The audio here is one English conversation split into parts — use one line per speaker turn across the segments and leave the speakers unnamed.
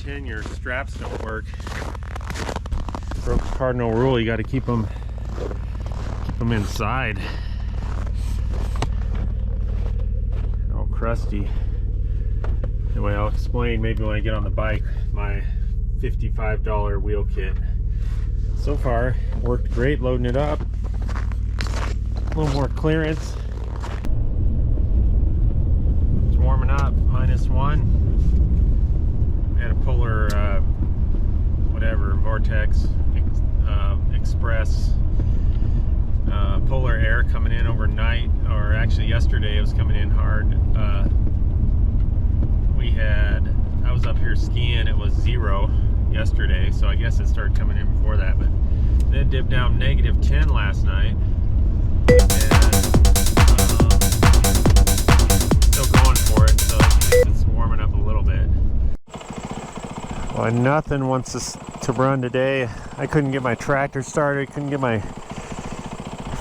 10, your straps don't work. Broke the cardinal rule. You got to keep them inside. All crusty. Anyway, I'll explain maybe when I get on the bike my $55 wheel kit. So far, worked great loading it up. A little more clearance. It's warming up, -1. We had a polar, whatever, vortex, express, polar air coming in overnight, or actually yesterday it was coming in hard. I was up here skiing, it was 0 yesterday, so I guess it started coming in before that, but then it dipped down -10 last night, and still going for it, so it's warming up a little bit. Well, nothing wants us to run today. I couldn't get my tractor started, couldn't get my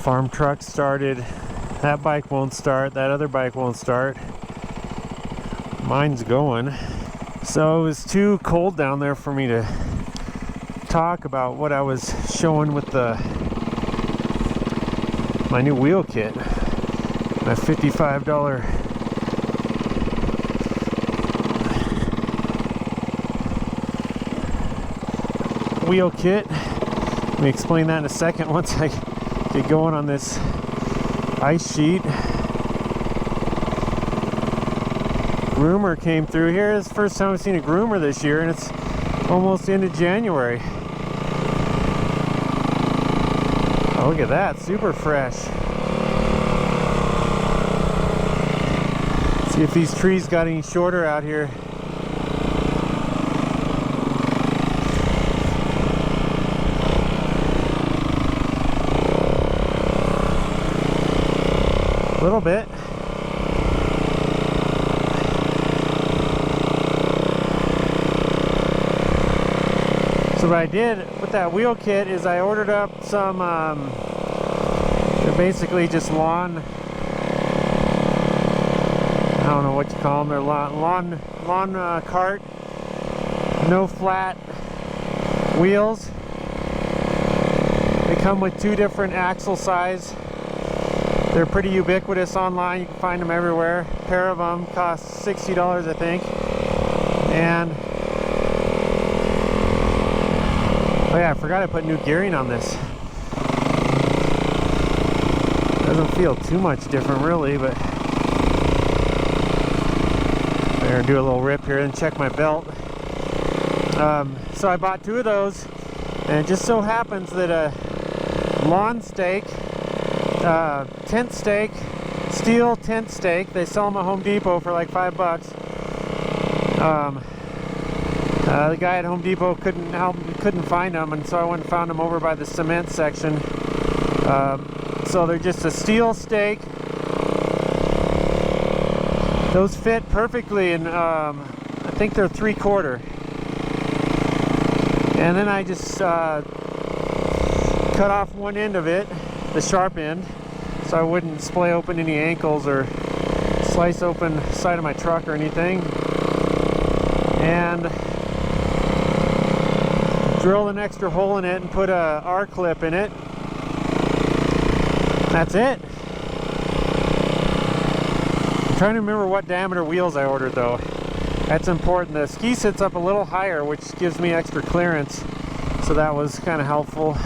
farm truck started. That bike won't start, that other bike won't start. Mine's going. So it was too cold down there for me to talk about what I was showing with my new wheel kit. My $55 wheel kit. Let me explain that in a second once I get going on this ice sheet. Groomer came through here. It's the first time I've seen a groomer this year, and it's almost into January. Oh, look at that, super fresh. See if these trees got any shorter out here. A little bit. So what I did with that wheel kit is I ordered up some, they're basically just lawn, I don't know what you call them, they're lawn cart, no flat wheels. They come with 2 different axle size. They're pretty ubiquitous online, you can find them everywhere. A pair of them cost $60 I think. And oh yeah, I forgot I put new gearing on this. Doesn't feel too much different really, but I'm gonna do a little rip here and check my belt. So I bought 2 of those, and it just so happens that a lawn stake, tent stake, steel tent stake, they sell them at Home Depot for like $5. The guy at Home Depot couldn't find them, and so I went and found them over by the cement section. So they're just a steel stake. Those fit perfectly, and I think they're 3/4. And then I just cut off one end of it, the sharp end, so I wouldn't splay open any ankles or slice open the side of my truck or anything. And drill an extra hole in it and put a R-clip in it. That's it. I'm trying to remember what diameter wheels I ordered though. That's important. The ski sits up a little higher, which gives me extra clearance, so that was kind of helpful.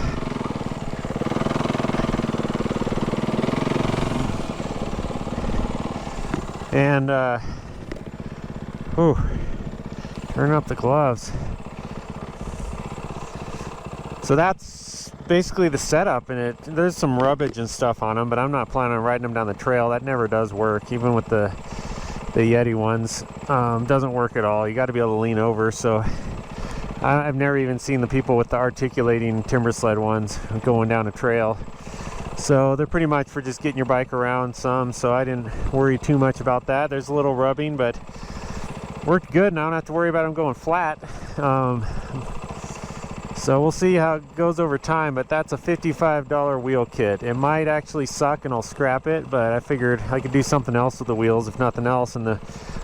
And turn up the gloves. So that's basically the setup, and there's some rubbish and stuff on them, but I'm not planning on riding them down the trail. That never does work, even with the Yeti ones. Doesn't work at all. You got to be able to lean over. So I've never even seen the people with the articulating timber sled ones going down a trail. So they're pretty much for just getting your bike around some, so I didn't worry too much about that. There's a little rubbing, but worked good, and I don't have to worry about them going flat. So we'll see how it goes over time, but that's a $55 wheel kit. It might actually suck and I'll scrap it, but I figured I could do something else with the wheels if nothing else. And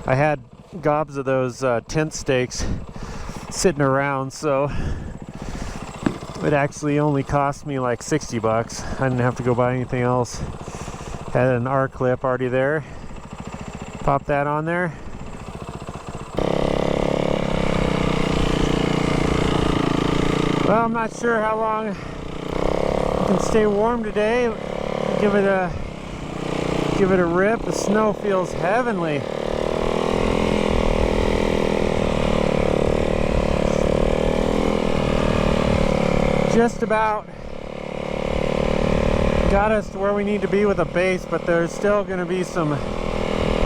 I had gobs of those tent stakes sitting around, so it actually only cost me like 60 bucks. I didn't have to go buy anything else. Had an R clip already there. Pop that on there. Well, I'm not sure how long I can stay warm today. Give it a rip. The snow feels heavenly. Just about got us to where we need to be with a base, but there's still going to be some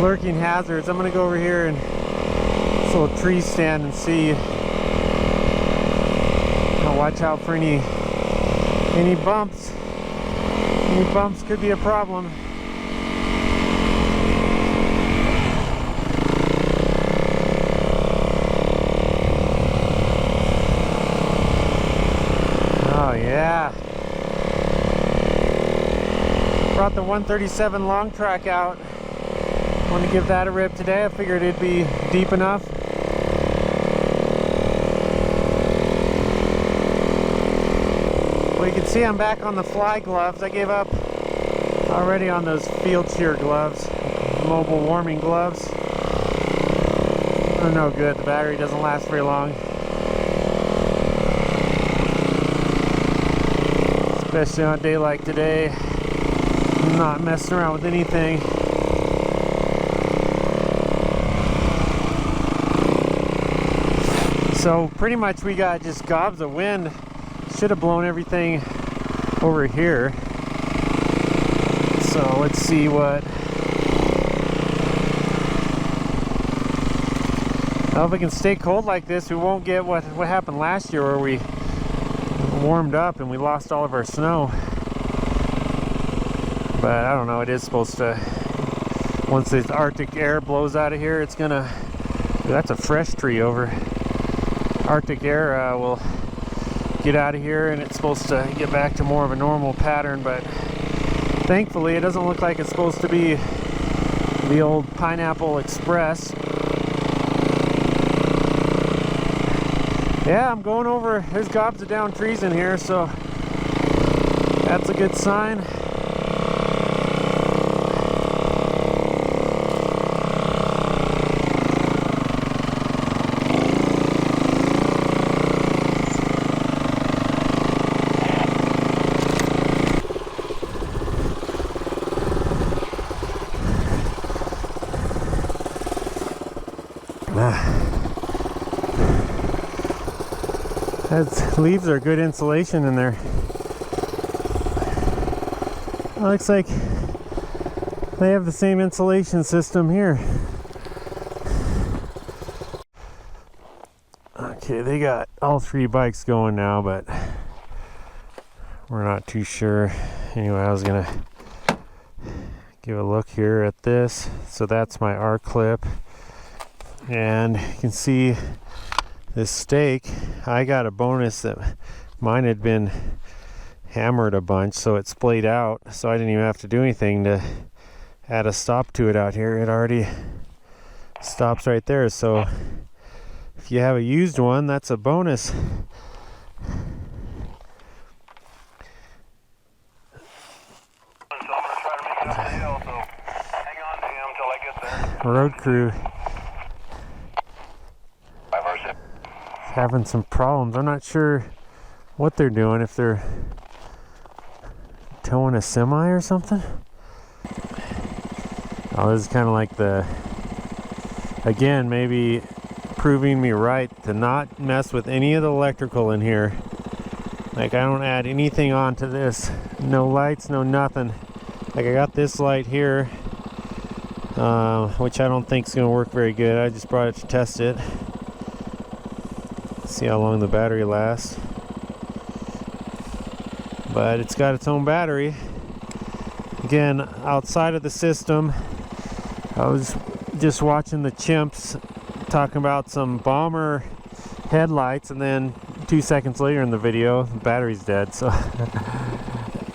lurking hazards. I'm going to go over here and this little tree stand and see. I'll watch out for any bumps. Any bumps could be a problem. Oh yeah. Brought the 137 long track out. Want to give that a rip today. I figured it'd be deep enough. Well, you can see I'm back on the fly gloves. I gave up already on those field shear gloves, mobile warming gloves. They're no good. The battery doesn't last very long, especially on a day like today. I'm not messing around with anything. So pretty much we got just gobs of wind. Should have blown everything over here. So let's see what. Well, if we can stay cold like this, we won't get what happened last year, where we warmed up and we lost all of our snow. But I don't know, it is supposed to, once this Arctic air blows out of here, it's gonna, that's a fresh tree over. Arctic air will get out of here and it's supposed to get back to more of a normal pattern, but thankfully it doesn't look like it's supposed to be the old Pineapple Express. Yeah, I'm going over, there's gobs of down trees in here, so that's a good sign. Those leaves are good insulation in there. It looks like they have the same insulation system here. Okay, they got all three bikes going now, but we're not too sure. Anyway, I was gonna give a look here at this. So that's my R clip, and you can see this stake. I got a bonus that mine had been hammered a bunch, so it splayed out, so I didn't even have to do anything to add a stop to it out here. It already stops right there. So if you have a used one, that's a bonus.
So I'm gonna try to make it up the hill, so hang on to him until I get there.
Road crew having some problems. I'm not sure what they're doing, if they're towing a semi or something. Oh, this is kind of like the, again, maybe proving me right to not mess with any of the electrical in here. Like, I don't add anything onto this. No lights, no nothing. Like, I got this light here, which I don't think is going to work very good. I just brought it to test it. See how long the battery lasts. But it's got its own battery. Again, outside of the system, I was just watching the chimps talking about some bomber headlights, and then 2 seconds later in the video, the battery's dead. So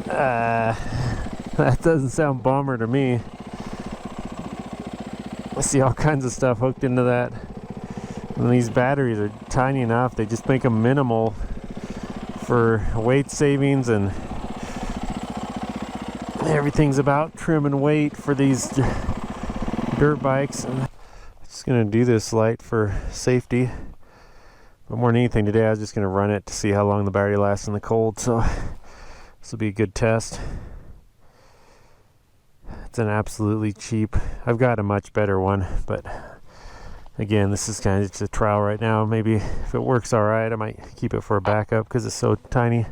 that doesn't sound bomber to me. I see all kinds of stuff hooked into that And these batteries are tiny enough, they just make them minimal for weight savings, and everything's about trim and weight for these dirt bikes. And just gonna do this light for safety, but more than anything today I was just gonna run it to see how long the battery lasts in the cold, so this will be a good test. It's an absolutely cheap, I've got a much better one, but again, this is kind of just a trial right now. Maybe if it works all right, I might keep it for a backup because it's so tiny.
Me too.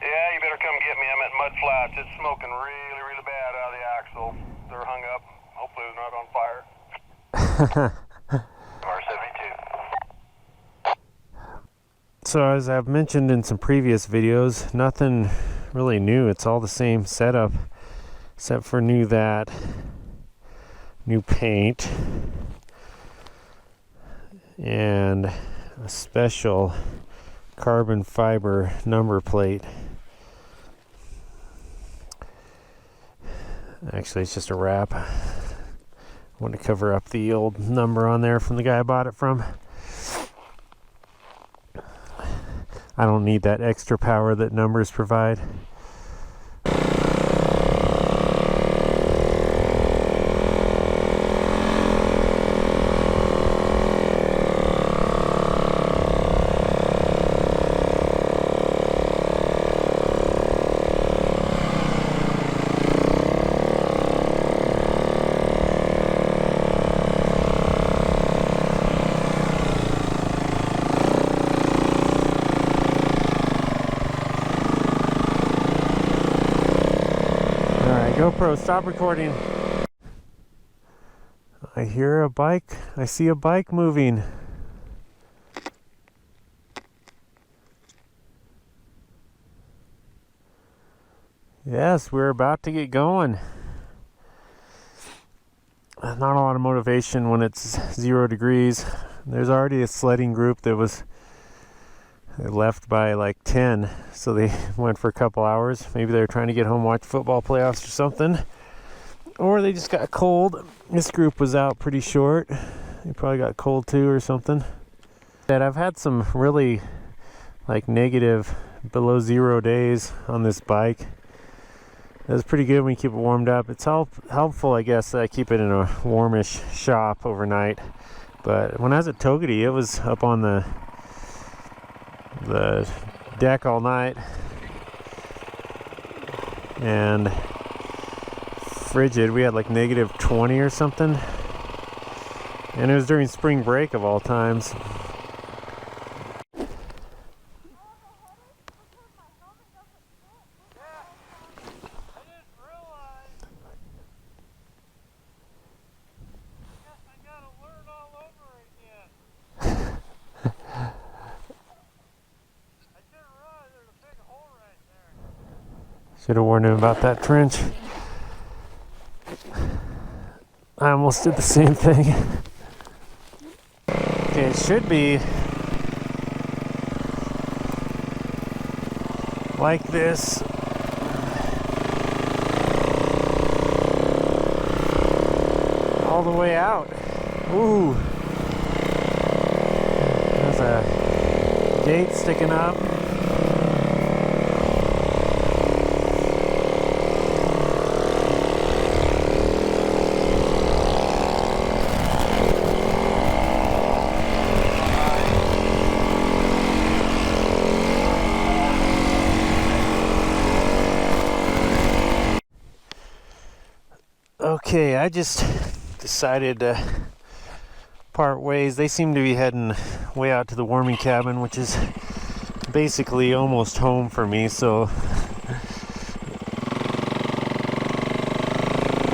Yeah, you better come get me. I'm at Mud Flats. It's smoking really, really bad out of the axle. They're hung up. Hopefully they're not on fire. R72.
So as I've mentioned in some previous videos, nothing really new. It's all the same setup, except for new paint, and a special carbon fiber number plate. Actually, it's just a wrap. I want to cover up the old number on there from the guy I bought it from. I don't need that extra power that numbers provide. GoPro, stop recording. I hear a bike. I see a bike moving. Yes, we're about to get going. Not a lot of motivation when it's 0 degrees. There's already a sledding group that they left by like 10, so they went for a couple hours. Maybe they were trying to get home, watch football playoffs or something, or they just got cold. This group was out pretty short. They probably got cold too or something. That I've had some really like negative below 0 days on this bike. That's pretty good when you keep it warmed up. It's helpful, I guess, that I keep it in a warmish shop overnight. But when I was at Togedy, it was up on the deck all night and frigid. We had like negative 20 or something, and it was during spring break of all times. Should have warned him about that trench. I almost did the same thing. Okay, it should be like this. All the way out. Ooh. There's a gate sticking up. Okay, I just decided to part ways. They seem to be heading way out to the warming cabin, which is basically almost home for me, so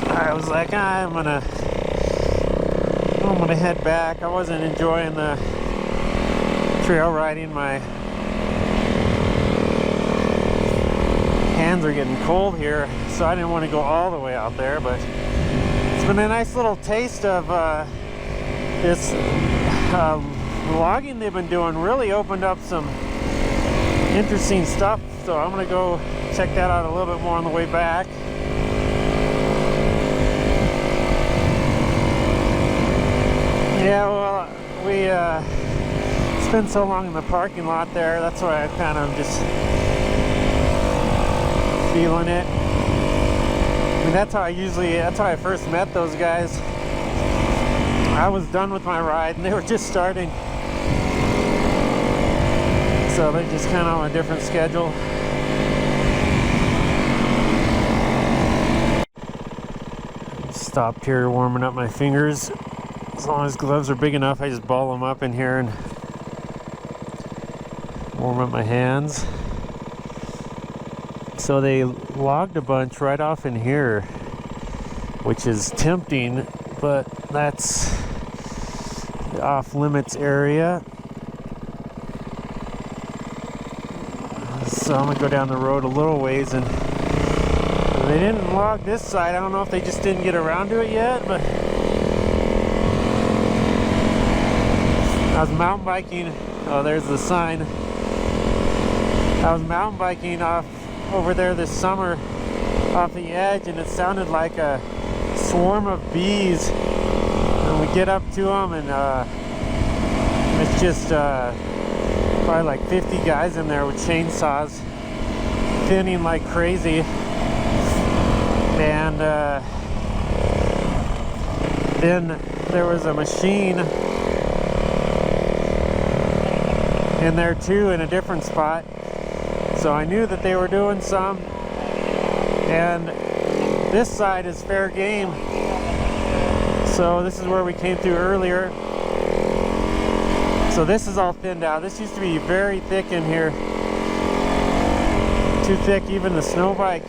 I was like, I'm gonna head back. I wasn't enjoying the trail riding. My hands are getting cold here, so I didn't want to go all the way out there, but it's been a nice little taste of this logging they've been doing. Really opened up some interesting stuff, so I'm gonna go check that out a little bit more on the way back. Yeah, well, we spent so long in the parking lot there, that's why I kind of just feeling it. I mean, that's how I first met those guys. I was done with my ride and they were just starting. So they're just kind of on a different schedule. Stopped here warming up my fingers. As long as gloves are big enough, I just ball them up in here and warm up my hands. So they logged a bunch right off in here, which is tempting, but that's the off limits area. So I'm gonna go down the road a little ways, and they didn't log this side. I don't know if they just didn't get around to it yet, but I was mountain biking. Oh, there's the sign. I was mountain biking over there this summer off the edge, and it sounded like a swarm of bees. And we get up to them, and it's just probably like 50 guys in there with chainsaws thinning like crazy. And then there was a machine in there too, in a different spot. So I knew that they were doing some. And this side is fair game. So this is where we came through earlier. So this is all thinned out. This used to be very thick in here. Too thick even the snow bike.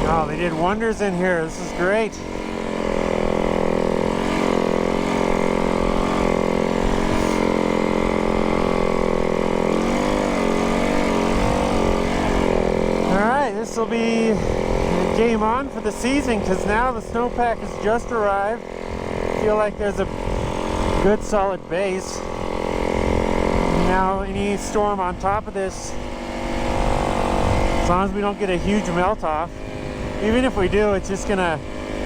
Oh, they did wonders in here. This is great. This will be game on for the season, because now the snowpack has just arrived. I feel like there's a good solid base. Now any storm on top of this, as long as we don't get a huge melt off, even if we do, it's just gonna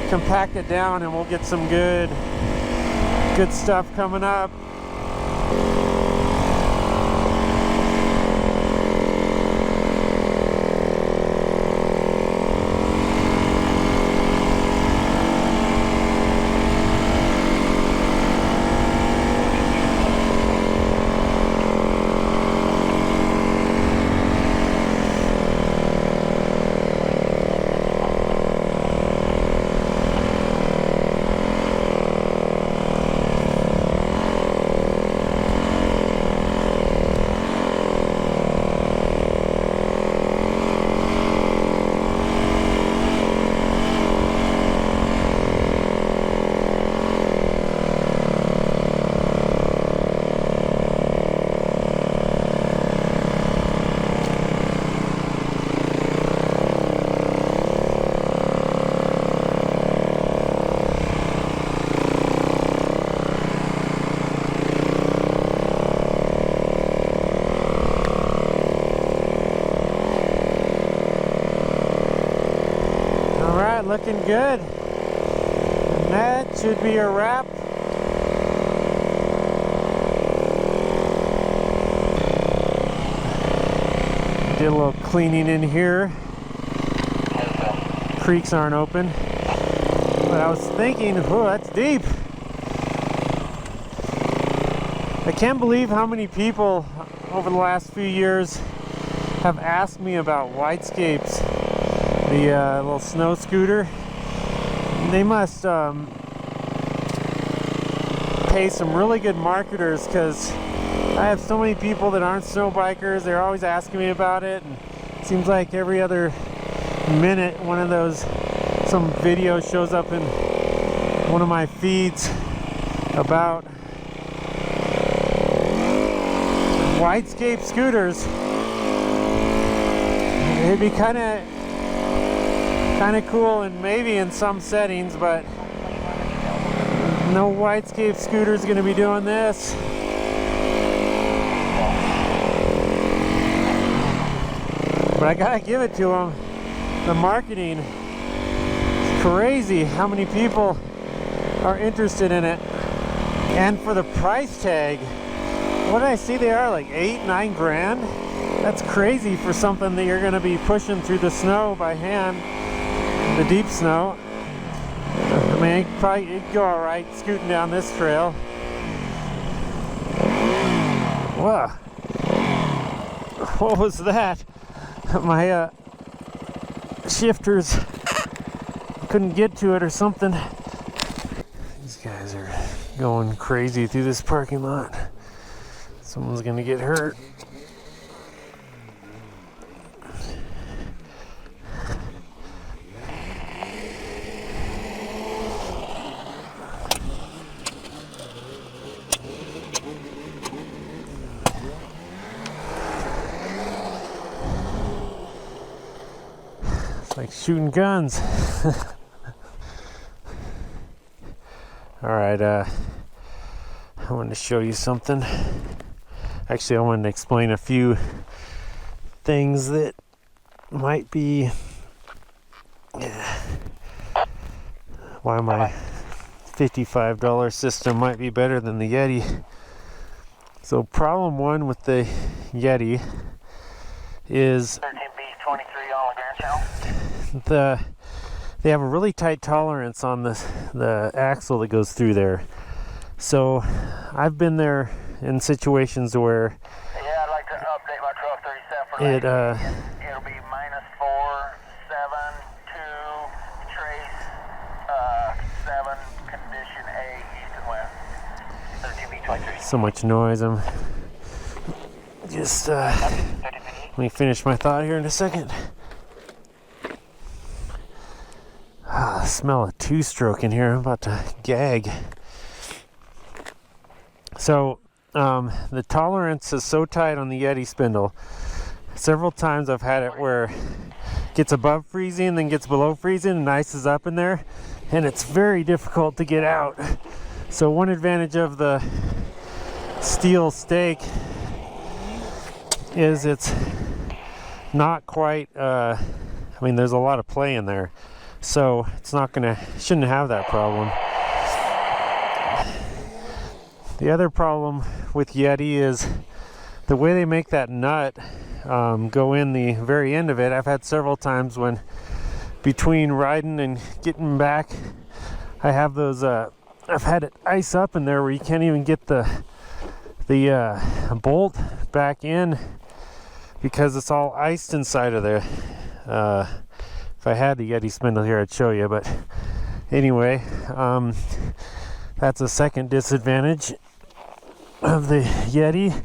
compact it down and we'll get some good stuff coming up. Looking good. And that should be a wrap. Did a little cleaning in here. Creeks aren't open. But I was thinking, oh, that's deep. I can't believe how many people over the last few years have asked me about Whitescapes. The little snow scooter. They must pay some really good marketers, because I have so many people that aren't snow bikers. They're always asking me about it, and it seems like every other minute one of those, some video shows up in one of my feeds about Whitescape scooters. It'd be kind of cool, and maybe in some settings, but No Whitescape scooter's gonna be doing this. But I gotta give it to them. The marketing is crazy how many people are interested in it. And for the price tag, what did I see they are, like 8-9 grand? That's crazy for something that you're gonna be pushing through the snow by hand, the deep snow. I mean, it'd go all right scooting down this trail. Whoa. What was that? My shifters couldn't get to it or something. These guys are going crazy through this parking lot. Someone's gonna get hurt. It's like shooting guns. All right, I want to show you something. Actually, I wanted to explain a few things that might be why my $55 system might be better than the Yeti. So problem one with the Yeti is
13B23 on the ground channel.
they have a really tight tolerance on the axle that goes through there. So I've been there in situations where
Yeah, I'd like to update my 1237 for it'll be -4, 7, 2, trace, 7, condition A, east and west. 13B23.
so much noise. I'm just let me finish my thought here in a second. I smell a two-stroke in here. I'm about to gag. So the tolerance is so tight on the Yeti spindle. Several times I've had it where it gets above freezing, then gets below freezing, and ice is up in there, and it's very difficult to get out. So one advantage of the steel stake is it's not quite I mean, there's a lot of play in there, so it's not gonna, shouldn't have that problem. The other problem with Yeti is the way they make that nut go in the very end of it. I've had several times when between riding and getting back, I have those I've had it ice up in there where you can't even get the bolt back in because it's all iced inside of there. If I had the Yeti spindle here, I'd show you, but anyway, that's a second disadvantage of the Yeti.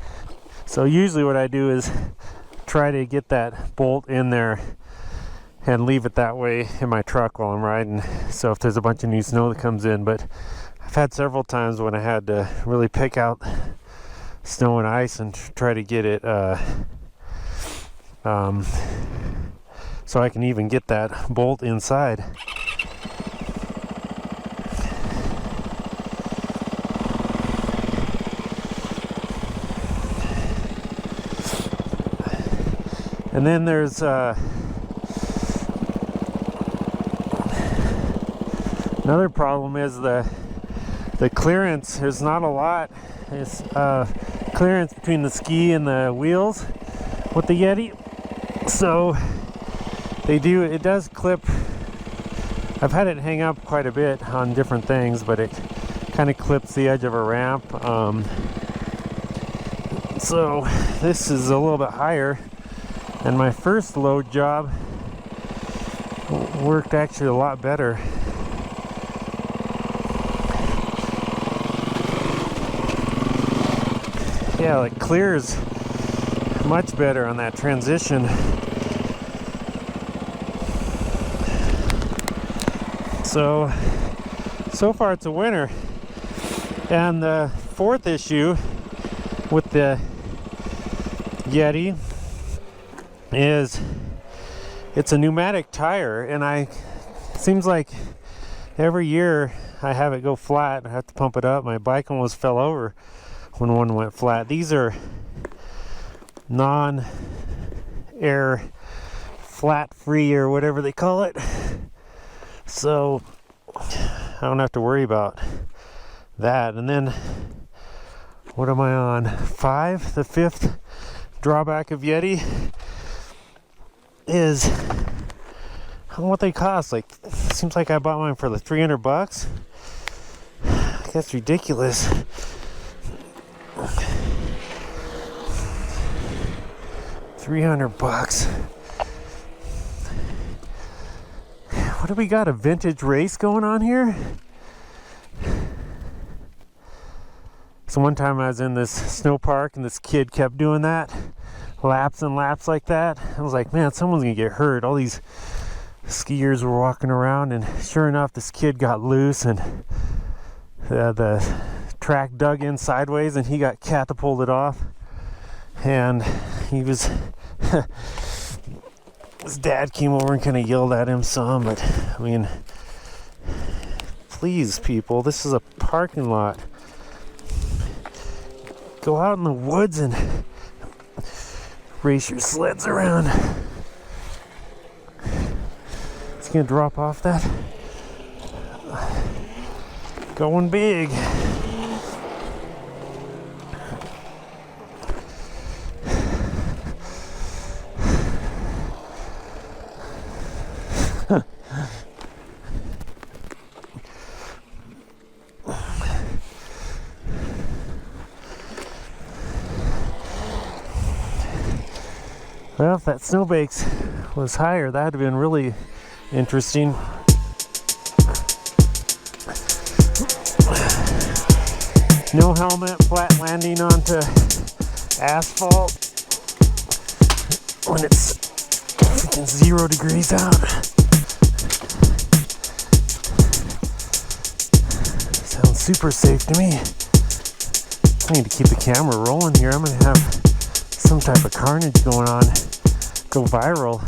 So usually what I do is try to get that bolt in there and leave it that way in my truck while I'm riding, so if there's a bunch of new snow that comes in. But I've had several times when I had to really pick out snow and ice and try to get it so I can even get that bolt inside. And then there's another problem is the clearance. There's not a lot. It's clearance between the ski and the wheels with the Yeti. So it does clip. I've had it hang up quite a bit on different things, but it kind of clips the edge of a ramp. So this is a little bit higher. And my first load job worked actually a lot better. Yeah, like clears much better on that transition. So far it's a winner. And the fourth issue with the Yeti is it's a pneumatic tire, and seems like every year I have it go flat. I have to pump it up. My bike almost fell over when one went flat. These are non-air flat free or whatever they call it, so I don't have to worry about that. And then what am I on? 5? The 5th drawback of Yeti is what they cost. Like, seems like I bought mine for like $300. That's ridiculous. $300. What do we got? A vintage race going on here? So one time I was in this snow park and this kid kept doing that, laps and laps like that. I was like, man, someone's gonna get hurt. All these skiers were walking around, and sure enough, this kid got loose and the track dug in sideways and he got catapulted off. And he was his dad came over and kind of yelled at him some, but I mean, please people, this is a parking lot. Go out in the woods and race your sleds around. It's gonna drop off that. Going big. Well, if that snowbanks was higher, that would have been really interesting. No helmet, flat landing onto asphalt when it's freaking 0 degrees out. Sounds super safe to me. I need to keep the camera rolling here. I'm gonna have some type of carnage going on, go viral.